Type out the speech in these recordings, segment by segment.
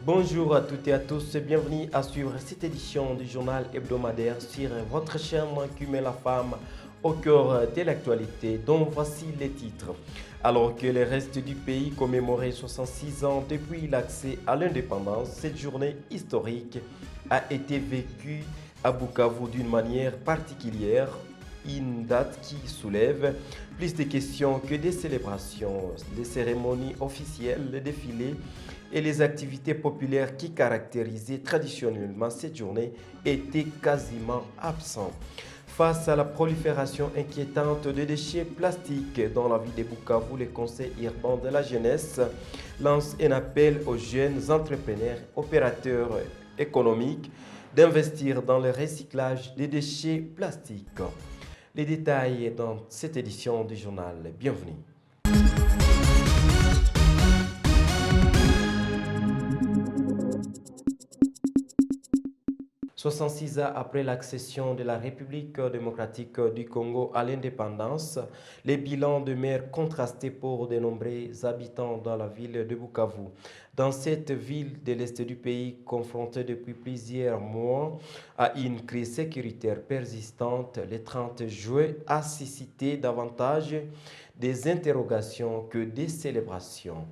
Bonjour à toutes et à tous et bienvenue à suivre cette édition du journal hebdomadaire sur votre chaîne qui met la femme au cœur de l'actualité, dont voici les titres. Alors que le reste du pays commémorait 66 ans depuis l'accès à l'indépendance, cette journée historique a été vécue à Bukavu d'une manière particulière, une date qui soulève plus de questions que des célébrations. Les cérémonies officielles, les défilés et les activités populaires qui caractérisaient traditionnellement cette journée étaient quasiment absents. Face à la prolifération inquiétante de déchets plastiques dans la ville de Bukavu, le Conseil urbain de la jeunesse lance un appel aux jeunes entrepreneurs, opérateurs économiques d'investir dans le recyclage des déchets plastiques. Les détails dans cette édition du journal. Bienvenue. 66 ans après l'accession de la République démocratique du Congo à l'indépendance, les bilans demeurent contrastés pour de nombreux habitants dans la ville de Bukavu. Dans cette ville de l'est du pays, confrontée depuis plusieurs mois à une crise sécuritaire persistante, le 30 juin a suscité davantage des interrogations que des célébrations.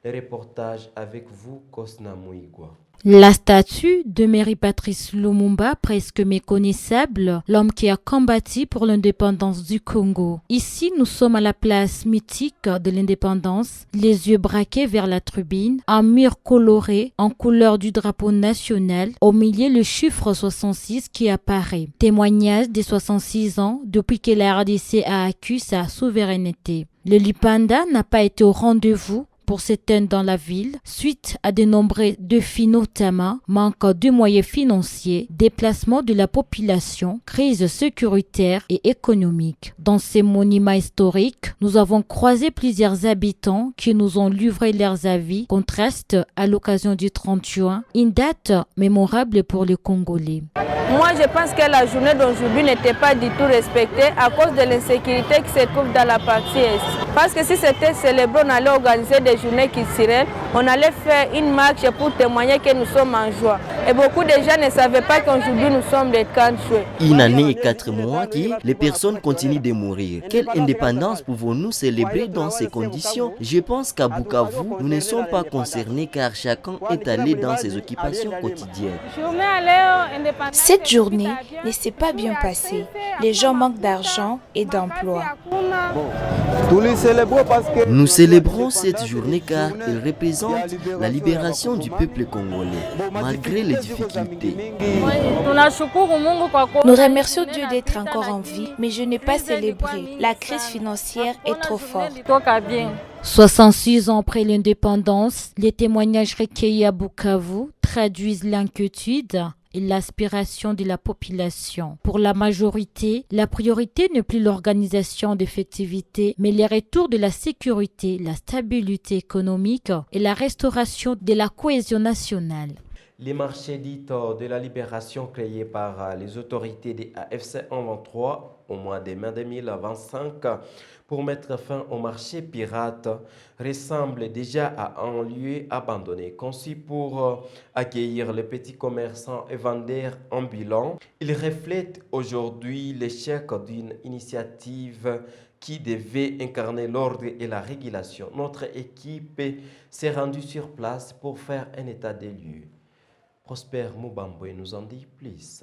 Le reportage avec vous, Kosna Mouigwa. La statue de Mary Patrice Lumumba, presque méconnaissable, l'homme qui a combattu pour l'indépendance du Congo. Ici, nous sommes à la place mythique de l'indépendance, les yeux braqués vers la tribune, un mur coloré en couleur du drapeau national, au milieu le chiffre 66 qui apparaît. Témoignage des 66 ans depuis que la RDC a acquis sa souveraineté. Le Lipanda n'a pas été au rendez-vous pour s'éteindre dans la ville, suite à de nombreux défis notamment, manque de moyens financiers, déplacement de la population, crise sécuritaire et économique. Dans ces monuments historiques, nous avons croisé plusieurs habitants qui nous ont livré leurs avis, contraste à l'occasion du 30 juin, une date mémorable pour les Congolais. Moi, je pense que la journée d'aujourd'hui n'était pas du tout respectée à cause de l'insécurité qui se trouve dans la partie est. Parce que si c'était célébré, on allait organiser des journées culturelles, on allait faire une marche pour témoigner que nous sommes en joie. Et beaucoup de gens ne savaient pas qu'aujourd'hui nous sommes des 30 juin. Une année et 4 mois que les personnes continuent de mourir. Quelle indépendance pouvons-nous célébrer dans ces conditions? Je pense qu'à Bukavu, nous ne sommes pas concernés car chacun est allé dans ses occupations quotidiennes. Cette journée ne s'est pas bien passée. Les gens manquent d'argent et d'emploi. Nous célébrons cette journée car elle représente la libération du peuple congolais, malgré les difficultés. Nous remercions Dieu d'être encore en vie, mais je n'ai pas célébré. La crise financière est trop forte. 66 ans après l'indépendance, les témoignages recueillis à Bukavu traduisent l'inquiétude et l'aspiration de la population. Pour la majorité, la priorité n'est plus l'organisation des festivités, mais le retour de la sécurité, la stabilité économique et la restauration de la cohésion nationale. Les marchés dits de la libération créés par les autorités des AFC 123 au mois de mai 2025 pour mettre fin au marché pirate ressemblent déjà à un lieu abandonné, conçu pour accueillir les petits commerçants et vendeurs ambulants. Il reflète aujourd'hui l'échec d'une initiative qui devait incarner l'ordre et la régulation. Notre équipe s'est rendue sur place pour faire un état des lieux. Prosper Moubamboy nous en dit plus.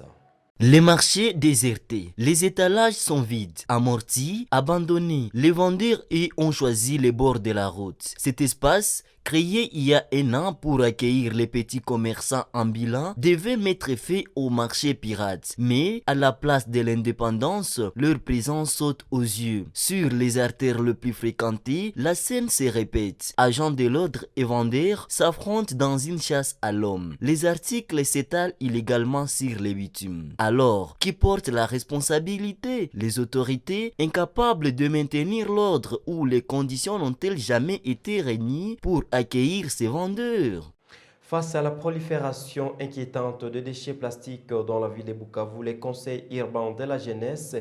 Les marchés désertés, les étalages sont vides, amortis, abandonnés. Les vendeurs ont choisi les bords de la route. Cet espace, créé il y a un an pour accueillir les petits commerçants ambulants, devait mettre fin au marché pirate. Mais à la place de l'indépendance, leur présence saute aux yeux. Sur les artères les plus fréquentées, la scène se répète. Agents de l'ordre et vendeurs s'affrontent dans une chasse à l'homme. Les articles s'étalent illégalement sur les bitumes. À Alors, qui porte la responsabilité? Les autorités incapables de maintenir l'ordre ou les conditions n'ont-elles jamais été réunies pour accueillir ces vendeurs? Face à la prolifération inquiétante de déchets plastiques dans la ville de Bukavu, les conseils urbains de la jeunesse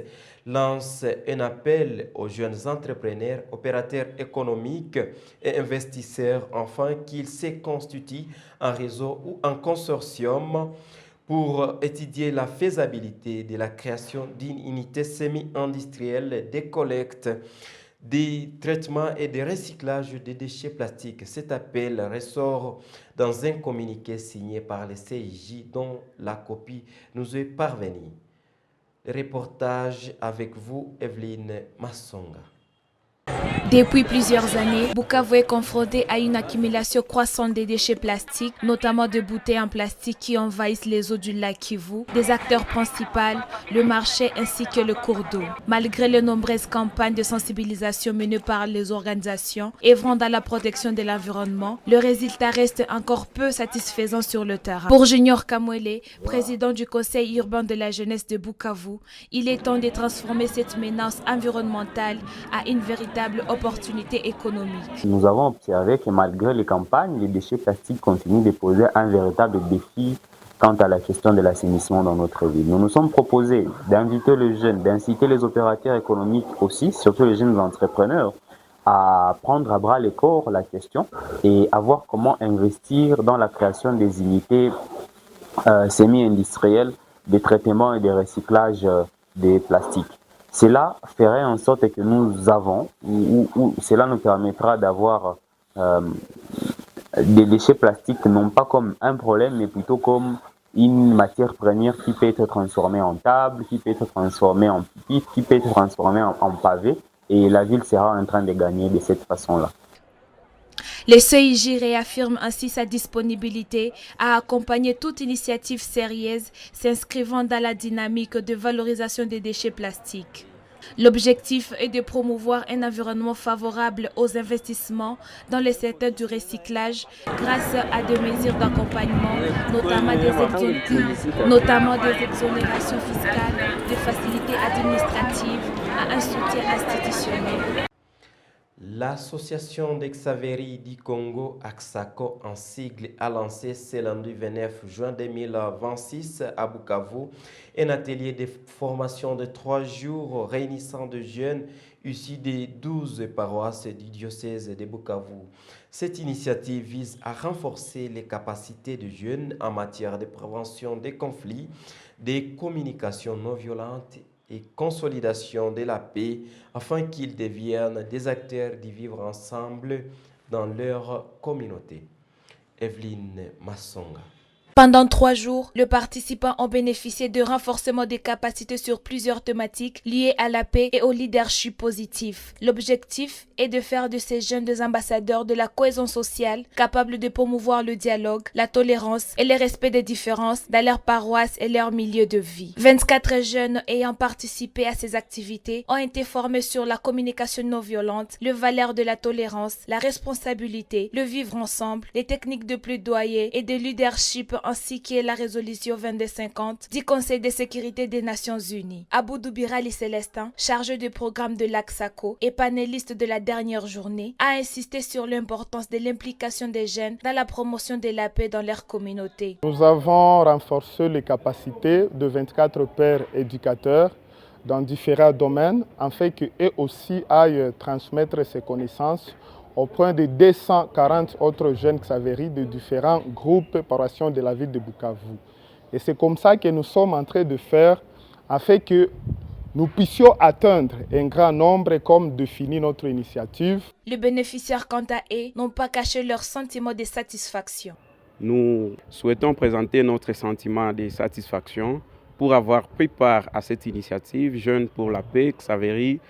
lancent un appel aux jeunes entrepreneurs, opérateurs économiques et investisseurs afin qu'ils se constituent en réseau ou en consortium pour étudier la faisabilité de la création d'une unité semi-industrielle de collecte, des traitements et de recyclage des déchets plastiques. Cet appel ressort dans un communiqué signé par le CIJ dont la copie nous est parvenue. Reportage avec vous, Evelyne Massonga. Depuis plusieurs années, Bukavu est confronté à une accumulation croissante des déchets plastiques, notamment de bouteilles en plastique qui envahissent les eaux du lac Kivu, des acteurs principaux, le marché ainsi que le cours d'eau. Malgré les nombreuses campagnes de sensibilisation menées par les organisations œuvrant dans la protection de l'environnement, le résultat reste encore peu satisfaisant sur le terrain. Pour Junior Kamwele, président du conseil urbain de la jeunesse de Bukavu, il est temps de transformer cette menace environnementale à une véritable opportunité économique. Nous avons observé que malgré les campagnes, les déchets plastiques continuent de poser un véritable défi quant à la question de l'assainissement dans notre ville. Nous nous sommes proposés d'inviter les jeunes, d'inciter les opérateurs économiques aussi, surtout les jeunes entrepreneurs, à prendre à bras le corps la question et à voir comment investir dans la création des unités semi-industrielles de traitement et de recyclage des plastiques. Cela ferait en sorte que nous avons, ou cela nous permettra d'avoir des déchets plastiques non pas comme un problème, mais plutôt comme une matière première qui peut être transformée en table, qui peut être transformée en pupitre, qui peut être transformée en pavé, et la ville sera en train de gagner de cette façon-là. Le CIJ réaffirme ainsi sa disponibilité à accompagner toute initiative sérieuse s'inscrivant dans la dynamique de valorisation des déchets plastiques. L'objectif est de promouvoir un environnement favorable aux investissements dans le secteur du recyclage grâce à des mesures d'accompagnement, notamment des exonérations fiscales, des facilités administratives, à un soutien institutionnel. L'Association des Xaveri du Congo, AXACO en sigle, a lancé ce lundi 29 juin 2026 à Bukavu un atelier de formation de 3 jours réunissant de jeunes issus des 12 paroisses du diocèse de Bukavu. Cette initiative vise à renforcer les capacités des jeunes en matière de prévention des conflits, des communications non violentes et consolidation de la paix afin qu'ils deviennent des acteurs du vivre ensemble dans leur communauté. Evelyne Massonga. Pendant 3 jours, les participants ont bénéficié de renforcement des capacités sur plusieurs thématiques liées à la paix et au leadership positif. L'objectif est de faire de ces jeunes des ambassadeurs de la cohésion sociale, capables de promouvoir le dialogue, la tolérance et le respect des différences dans leur paroisse et leur milieu de vie. 24 jeunes ayant participé à ces activités ont été formés sur la communication non violente, les valeurs de la tolérance, la responsabilité, le vivre ensemble, les techniques de plaidoyer et de leadership ainsi que la résolution 2250 du Conseil de sécurité des Nations Unies. Aboudou Birali Célestin, chargé du programme de l'AXACO et panéliste de la dernière journée, a insisté sur l'importance de l'implication des jeunes dans la promotion de la paix dans leur communauté. Nous avons renforcé les capacités de 24 pères éducateurs dans différents domaines afin qu'eux aussi aillent transmettre ces connaissances au point de 240 autres jeunes Xaveri de différents groupes paroissiaux de la ville de Bukavu. Et c'est comme ça que nous sommes en train de faire afin que nous puissions atteindre un grand nombre comme définit notre initiative. Les bénéficiaires, quant à eux, n'ont pas caché leur sentiment de satisfaction. Nous souhaitons présenter notre sentiment de satisfaction pour avoir pris part à cette initiative Jeunes pour la paix, Xaveri,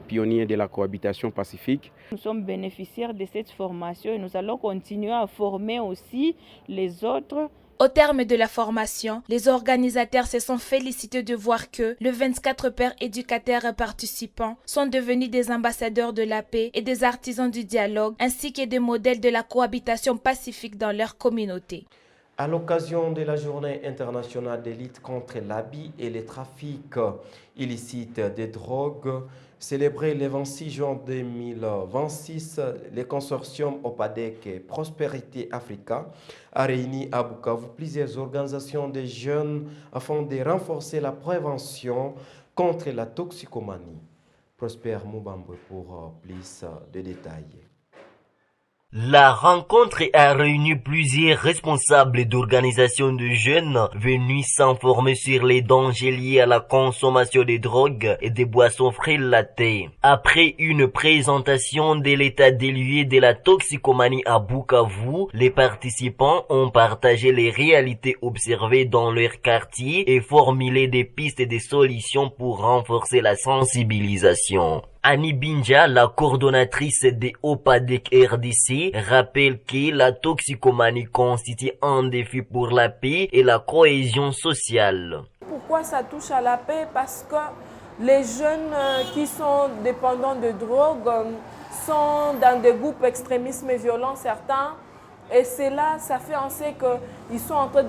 pionniers de la cohabitation pacifique. Nous sommes bénéficiaires de cette formation et nous allons continuer à former aussi les autres. Au terme de la formation, les organisateurs se sont félicités de voir que les 24 pères éducateurs participants sont devenus des ambassadeurs de la paix et des artisans du dialogue, ainsi que des modèles de la cohabitation pacifique dans leur communauté. À l'occasion de la journée internationale de lutte contre l'abus et les trafics illicites de drogue, célébrée le 26 juin 2026, le consortium OPADEC et Prospérité Africa a réuni à Bukavu plusieurs organisations de jeunes afin de renforcer la prévention contre la toxicomanie. Prosper Moubambe pour plus de détails. La rencontre a réuni plusieurs responsables d'organisations de jeunes venus s'informer sur les dangers liés à la consommation de drogues et des boissons frélatées. Après une présentation de l'état des lieux de la toxicomanie à Bukavu, les participants ont partagé les réalités observées dans leur quartier et formulé des pistes et des solutions pour renforcer la sensibilisation. Annie Binja, la coordonnatrice des OPADEC RDC, rappelle que la toxicomanie constitue un défi pour la paix et la cohésion sociale. Pourquoi ça touche à la paix? Parce que les jeunes qui sont dépendants de drogue sont dans des groupes extrémistes et violents certains. Et cela, ça fait en sorte qu'ils sont en train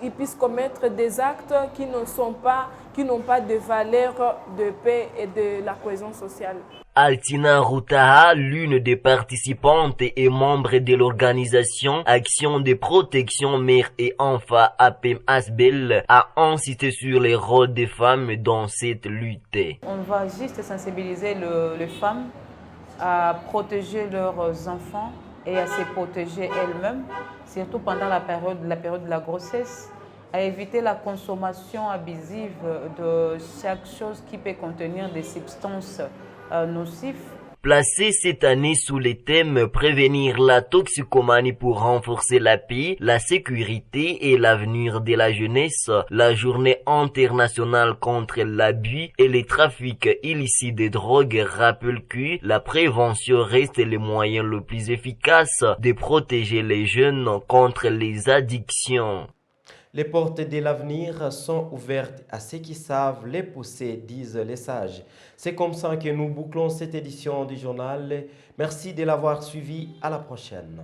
ils puissent commettre des actes qui n'ont pas de valeur de paix et de la cohésion sociale. Altina Routaha, l'une des participantes et membre de l'organisation Action de protection mère et enfant APM Asbel, a insisté sur les rôles des femmes dans cette lutte. On va juste sensibiliser les femmes à protéger leurs enfants et à se protéger elles-mêmes, surtout pendant la période de la grossesse, à éviter la consommation abusive de chaque chose qui peut contenir des substances nocives. Placé cette année sous le thème « Prévenir la toxicomanie pour renforcer la paix, la sécurité et l'avenir de la jeunesse », la journée internationale contre l'abus et les trafics illicites de drogue rappelle que la prévention reste le moyen le plus efficace de protéger les jeunes contre les addictions. Les portes de l'avenir sont ouvertes à ceux qui savent les pousser, disent les sages. C'est comme ça que nous bouclons cette édition du journal. Merci de l'avoir suivi. À la prochaine.